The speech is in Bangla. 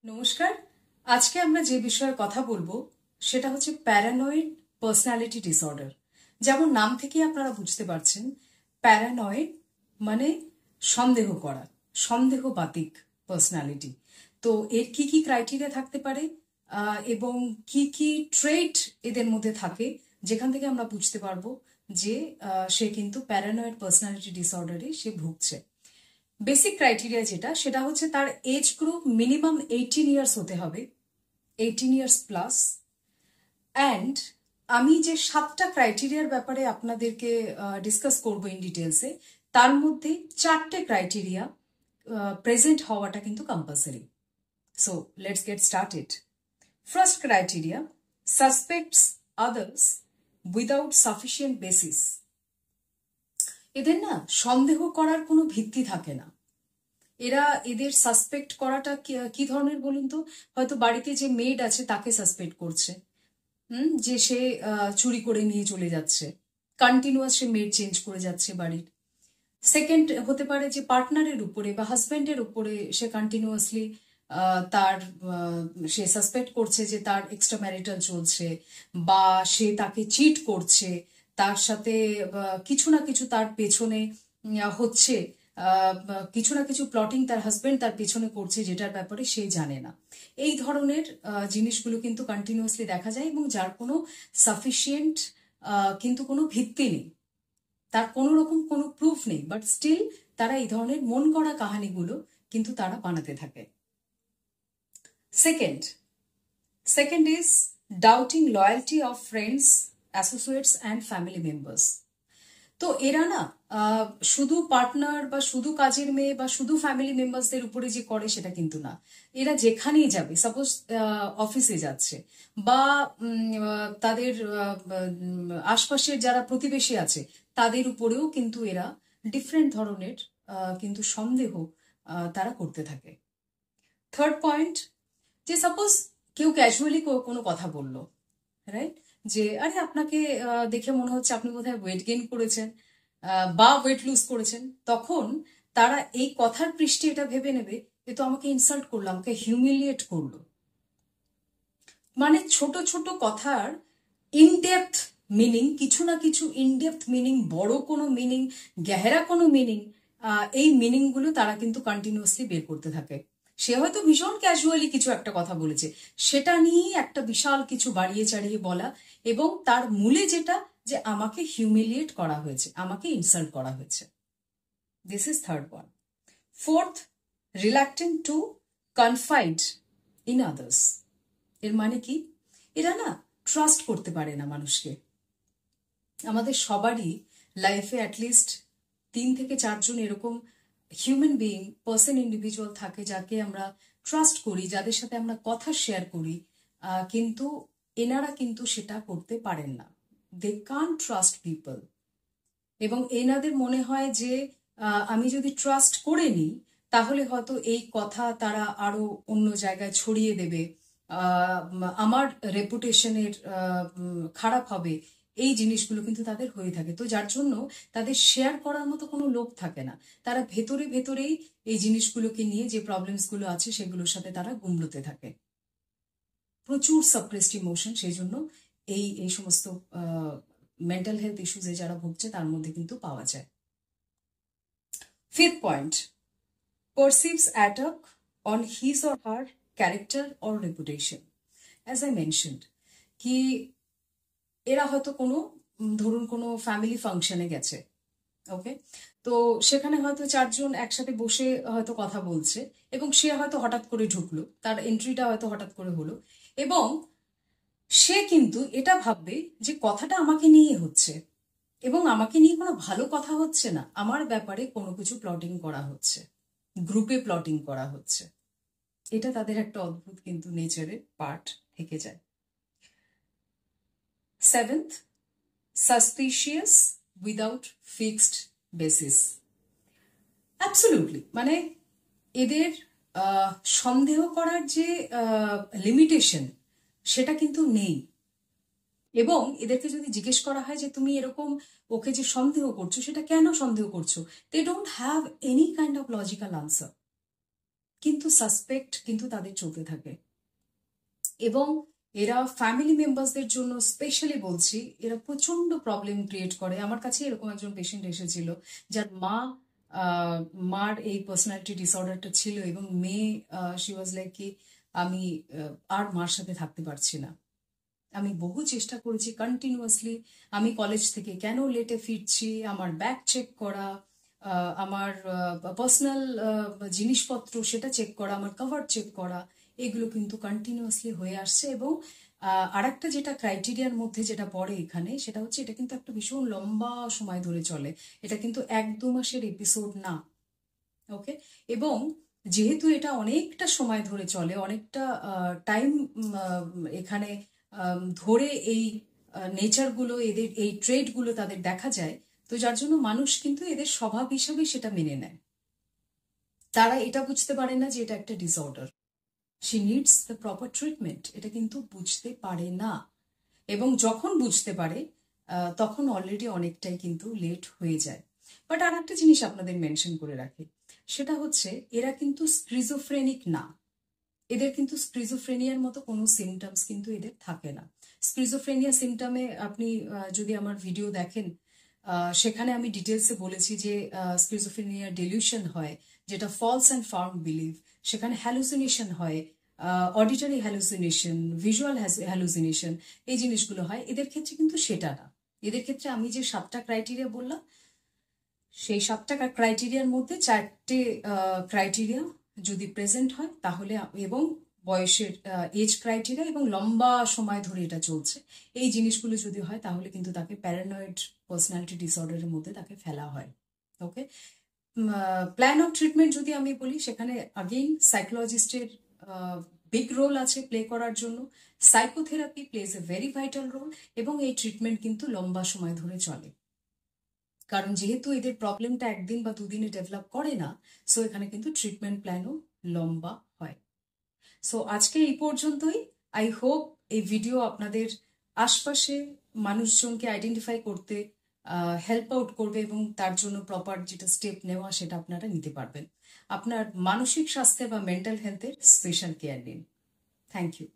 নমস্কার। আজকে আমরা যে বিষয়ে কথা বলবো সেটা হচ্ছে প্যারানয়েড পার্সোনালিটি ডিসঅর্ডার। যেমন নাম থেকে আপনারা বুঝতে পারছেন, প্যারানয়েড মানে সন্দেহ করা, সন্দেহবাতিক পার্সোনালিটি। তো এর কি কি ক্রাইটেরিয়া থাকতে পারে এবং কি কি ট্রেট এদের মধ্যে থাকে, যেখান থেকে আমরা বুঝতে পারবো যে সে কিন্তু প্যারানয়েড পার্সোনালিটি ডিসঅর্ডারে সে ভুগছে। বেসিক ক্রাইটেরিয়া যেটা, সেটা হচ্ছে তার এজ গ্রুপ মিনিমাম 18 ইয়ার্স হতে হবে, 18 ইয়ার্স প্লাস। অ্যান্ড আমি যে 7টা ক্রাইটেরিয়ার ব্যাপারে আপনাদেরকে ডিসকাস করবো ইন ডিটেলসে, তার মধ্যে 4টে ক্রাইটেরিয়া প্রেজেন্ট হওয়াটা কিন্তু compulsory. So let's get started. First criteria, suspects others without sufficient basis. এদের না সন্দেহ করার কোনো ভিত্তি থাকে না। এদের সাসপেক্ট করাটা কি ধরনের বলুন তো? হয়তো বাড়িতে যে মেড আছে তাকে সাসপেক্ট করছে, যে সে চুরি করে নিয়ে চলে যাচ্ছে, কন্টিনিউয়াস সে মেড চেঞ্জ করে যাচ্ছে বাড়ির। সেকেন্ড হতে পারে যে পার্টনারের উপরে বা হাজব্যান্ডের উপরে সে কন্টিনিউয়াসলি সে সাসপেক্ট করছে যে তার এক্সট্রা ম্যারিটাল চলছে, বা সে তাকে চিট করছে, তার সাথে কিছু না কিছু তার পেছনে হচ্ছে, কিছু না কিছু প্লটিং তার হাজবেন্ড তার পেছনে করছে, যেটার ব্যাপারে সে জানে না। এই ধরনের জিনিসগুলো কিন্তু কন্টিনিউয়াসলি দেখা যায়, এবং যার কোনো সাফিসিয়েন্ট কিন্তু কোনো ভিত্তি নেই, তার কোনো রকম কোনো প্রুফ নেই, বাট স্টিল তারা এই ধরনের মন গড়া কাহানিগুলো কিন্তু তারা বানাতে থাকে। Second is doubting loyalty of friends, associates and family members. তো এরা না শুধু পার্টনার বা শুধু কাজের মেয়ে বা শুধু ফ্যামিলি মেম্বার্সদের উপরে যে করে সেটা কিন্তু না। এরা যেখানেই যাবে, সাপোজ অফিসে যাচ্ছে বা তাদের আশপাশের যারা প্রতিবেশী আছে তাদের উপরেও কিন্তু এরা ডিফারেন্ট ধরনের কিন্তু সন্দেহ তারা করতে থাকে। থার্ড পয়েন্ট, যে সাপোজ কেউ ক্যাজুয়ালি কোনো কথা বললো, রাইট, যে আরে আপনাকে দেখে মনে হচ্ছে আপনি বোধহয় ওয়েট গেইন করেছেন বা ওয়েট লুজ করেছেন, তখন তারা এই কথার পৃষ্ঠে এটা ভেবে নেবে এ তো আমাকে ইনসাল্ট করলো, আমাকে হিউমিলিয়েট করলো। মানে ছোট ছোট কথার ইনডেপথ মিনিং, কিছু না কিছু ইনডেপথ মিনিং, বড় কোনো মিনিং, গেহেরা কোনো মিনিং, এই মিনিংগুলো তারা কিন্তু কন্টিনিউয়াসলি বের করতে থাকে। সে হয়তো ভীষণ ক্যাজুয়ালি কিছু একটা কথা বলেছে, সেটা নিয়েই একটা বিশাল কিছু বাড়িয়ে চাড়িয়ে বলা, এবং তার মূলে যেটা যে আমাকে হিউমিলিয়েট করা হয়েছে, আমাকে ইনসাল্ট করা হয়েছে। This is third one. Fourth, reluctant to confide in others. এর মানে কি? এরা না ট্রাস্ট করতে পারে না মানুষকে। আমাদের সবারই লাইফে অ্যাটলিস্ট 3 থেকে 4 জন এরকম হিউম্যান বিইং, পার্সন, ইন্ডিভিজুয়াল থাকে যাকে আমরা ট্রাস্ট করি, যাদের সাথে আমরা কথা শেয়ার করি, কিন্তু এনারা কিন্তু সেটা করতে পারেন না। They can't trust people. এবং এনাদের মনে হয় যে আমি যদি ট্রাস্ট করে নিই তাহলে হয়তো এই কথা তারা আরো অন্য জায়গায় ছড়িয়ে দেবে, আমার রেপুটেশনের খারাপ হবে, এই জিনিসগুলো কিন্তু তাদের হয়ে থাকে। তো যার জন্য তাদের শেয়ার করার মতো কোনো লোক থাকে না। তারা ভেতরে ভেতরেই এই জিনিসগুলোকে নিয়ে যে প্রবলেমসগুলো আছে সেগুলোর সাথে তারা গুমড়োতে থাকে। প্রচুর সাপ্রেসড ইমোশন, সেই জন্য এই সমস্ত মেন্টাল হেলথ ইস্যুজে যারা ভুগছে তার মধ্যে কিন্তু পাওয়া যায়। Fifth point, perceives attack on his or her character or reputation. As I mentioned, কি এরা হয়তো ধরুন কোনো ফ্যামিলি ফাংশনে গেছে, ওকে, তো সেখানে হয়তো 4 জন একসাথে বসে হয়তো কথা বলছে, এবং সে হয়তো হঠাৎ করে ঢুকলো, তার এন্ট্রিটা হয়তো হঠাৎ করে হলো, এবং সে কিন্তু এটা ভাববে যে কথাটা আমাকে নিয়ে হচ্ছে, এবং আমাকে নিয়ে কোনো ভালো কথা হচ্ছে না, আমার ব্যাপারে কোনো কিছু প্লটিং করা হচ্ছে, গ্রুপে প্লটিং করা হচ্ছে। এটা তাদের একটা অদ্ভুত কিন্তু নেচারের পার্ট থেকে যায়। Seventh, suspicious without fixed basis. Absolutely, মানে এদের সন্দেহ করার যে লিমিটেশন সেটা কিন্তু নেই। এবং এদেরকে যদি জিজ্ঞেস করা হয় যে তুমি এরকম ওকে যে সন্দেহ করছো সেটা কেন সন্দেহ করছো, they don't have any kind of logical answer. কিন্তু সাসপেক্ট কিন্তু তাদের চলতে থাকে। এবং এরা ফ্যামিলি মেম্বার্সদের জন্য স্পেশালি বলছি, এরা প্রচন্ড প্রবলেম ক্রিয়েট করে। আমার কাছে এরকম একজন পেশেন্ট এসেছিল যার মার এই পার্সোনালিটি ডিসঅর্ডারটা ছিল, এবং মেয়ে শি ওয়াজ লাইক কি আমি আর মার সাথে থাকতে পারছি না। আমি বহু চেষ্টা করেছি কন্টিনিউয়াসলি, আমি কলেজ থেকে কেন লেটে ফিরছি, আমার ব্যাগ চেক করা, আমার পার্সোনাল জিনিসপত্র সেটা চেক করা, আমার কভার চেক করা, এগুলো কিন্তু কন্টিনিউয়াসলি হয়ে আসছে। এবং আরেকটা যেটা ক্রাইটেরিয়ার মধ্যে যেটা পড়ে এখানে, সেটা হচ্ছে এটা কিন্তু একটা ভীষণ লম্বা সময় ধরে চলে, এটা কিন্তু 1-2 মাসের এপিসোড না। ওকে, এবং যেহেতু এটা অনেকটা সময় ধরে চলে, অনেকটা টাইম এখানে ধরে এই নেচারগুলো, এদের এই ট্রেডগুলো তাদের দেখা যায়, তো যার জন্য মানুষ কিন্তু এদের স্বভাব হিসাবে সেটা মেনে নেয়। তারা এটা বুঝতে পারে না যে এটা একটা disorder, she needs the proper treatment, এটা কিন্তু বুঝতে পারে না। এবং যখন বুঝতে পারে তখন অলরেডি অনেকটাই কিন্তু লেট হয়ে যায়। বাট আর একটা জিনিস আপনাদের মেনশন করে রাখি, সেটা হচ্ছে এরা কিন্তু স্ক্রিজোফ্রেনিক না, এদের কিন্তু স্ক্রিজোফ্রেনিয়ার মতো কোনো সিমটমস কিন্তু এদের থাকে না। স্ক্রিজোফ্রেনিয়া সিমটমে আপনি যদি আমার ভিডিও দেখেন, সেখানে আমি ডিটেলসে বলেছি যে স্ক্রিজোফ্রেনিয়া ডেলিউশন হয়, যেটা ফলস অ্যান্ড ফার্ম বিলিভ, সেখানে হ্যালুসিনেশন হয়, অডিটরি হ্যালুসিনেশন, ভিজুয়াল হ্যালুসিনেশন, এই জিনিসগুলো হয়। এদের ক্ষেত্রে কিন্তু সেটা না। এদের ক্ষেত্রে আমি যে 7টা ক্রাইটেরিয়া বললাম, সেই 7টা ক্রাইটেরিয়ার মধ্যে 4টে ক্রাইটেরিয়া যদি প্রেজেন্ট হয় তাহলে, এবং বয়সের এজ ক্রাইটেরিয়া এবং লম্বা সময় ধরে এটা চলছে, এই জিনিসগুলো যদি হয় তাহলে কিন্তু তাকে প্যারানয়েড পার্সোনালিটি ডিসঅর্ডারের মধ্যে তাকে ফেলা হয়। ওকে, প্ল্যান অফ ট্রিটমেন্ট যদি আমি বলি, সেখানে আগেইন সাইকোলজিস্টের বিগ রোল আছে প্লে করার জন্য। Psychotherapy plays a very vital role, এবং এই ট্রিটমেন্ট কিন্তু লম্বা সময় ধরে চলে, কারণ যেহেতু এদের প্রবলেমটা 1 দিন বা 2 দিনে ডেভেলপ করে না, সো এখানে কিন্তু ট্রিটমেন্ট প্ল্যানও লম্বা হয়। সো আজকে এই পর্যন্তই। আই হোপ এই ভিডিও আপনাদের আশপাশে মানুষজনকে আইডেন্টিফাই করতে হেল্প আউট করবে, এবং তার জন্য প্রপার যেটা স্টেপ নেওয়া সেটা আপনারা নিতে পারবেন। আপনার মানসিক স্বাস্থ্য বা মেন্টাল হেলথের স্পেশাল কেয়ার নিন। Thank you.